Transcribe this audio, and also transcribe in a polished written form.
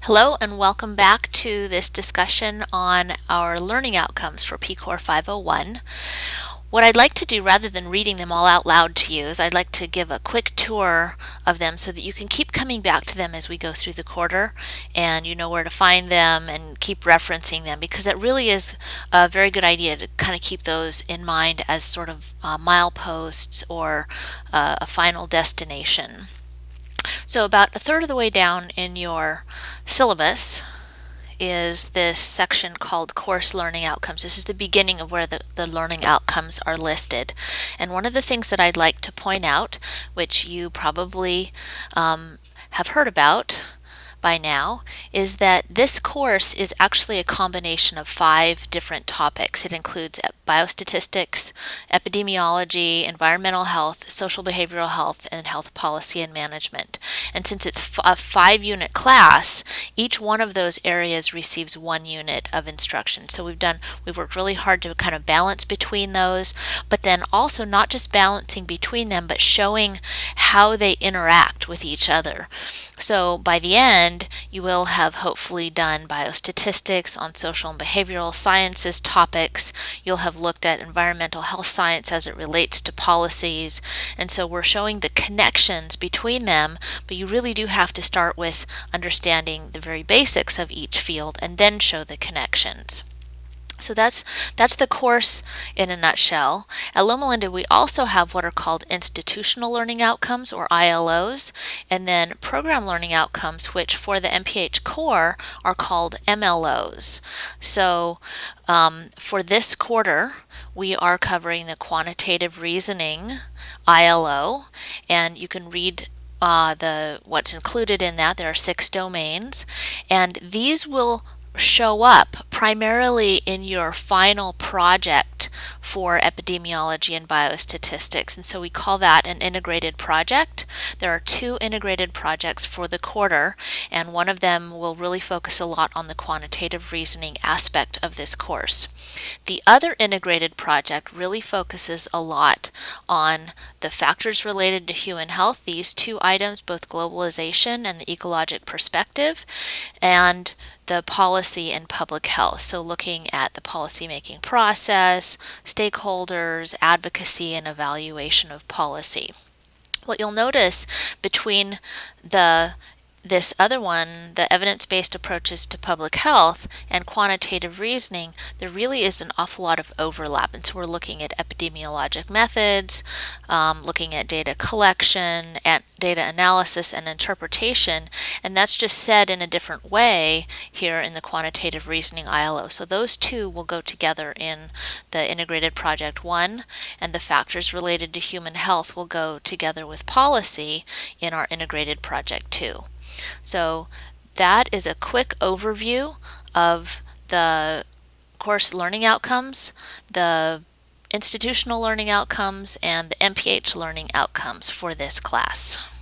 Hello and welcome back to this discussion on our learning outcomes for PCOR 501. What I'd like to do, rather than reading them all out loud to you, is I'd like to give a quick tour of them so that you can keep coming back to them as we go through the quarter and you know where to find them and keep referencing them, because it really is a very good idea to kind of keep those in mind as sort of mileposts or a final destination. So about a third of the way down in your syllabus is this section called Course Learning Outcomes. This is the beginning of where the learning outcomes are listed. And one of the things that I'd like to point out, which you probably have heard about by now, is that this course is actually a combination of 5 different topics. It includes biostatistics, epidemiology, environmental health, social behavioral health, and health policy and management. And since it's a 5-unit class, each one of those areas receives 1 unit of instruction. So we've worked really hard to kind of balance between those, but then also not just balancing between them, but showing how they interact with each other. So by the end, you will have hopefully done biostatistics on social and behavioral sciences topics. You'll have looked at environmental health science as it relates to policies. And so we're showing the connections between them, but you really do have to start with understanding the very basics of each field and then show the connections. So that's the course in a nutshell. At Loma Linda, we also have what are called institutional learning outcomes, or ILOs, and then program learning outcomes, which for the MPH core are called MLOs. So for this quarter, we are covering the quantitative reasoning ILO, and you can read what's included in that. There are 6 domains, and these will show up primarily in your final project for epidemiology and biostatistics, and so we call that an integrated project. There are 2 integrated projects for the quarter, and one of them will really focus a lot on the quantitative reasoning aspect of this course. The other integrated project really focuses a lot on the factors related to human health, these 2 items, both globalization and the ecologic perspective, and the policy and public health. So looking at the policymaking process, stakeholders, advocacy, and evaluation of policy. What you'll notice between this other one, the evidence-based approaches to public health and quantitative reasoning, there really is an awful lot of overlap. And so we're looking at epidemiologic methods, looking at data collection, and data analysis and interpretation, and that's just said in a different way here in the quantitative reasoning ILO. So those 2 will go together in the integrated project 1, and the factors related to human health will go together with policy in our integrated project 2. So that is a quick overview of the course learning outcomes, the institutional learning outcomes, and the MPH learning outcomes for this class.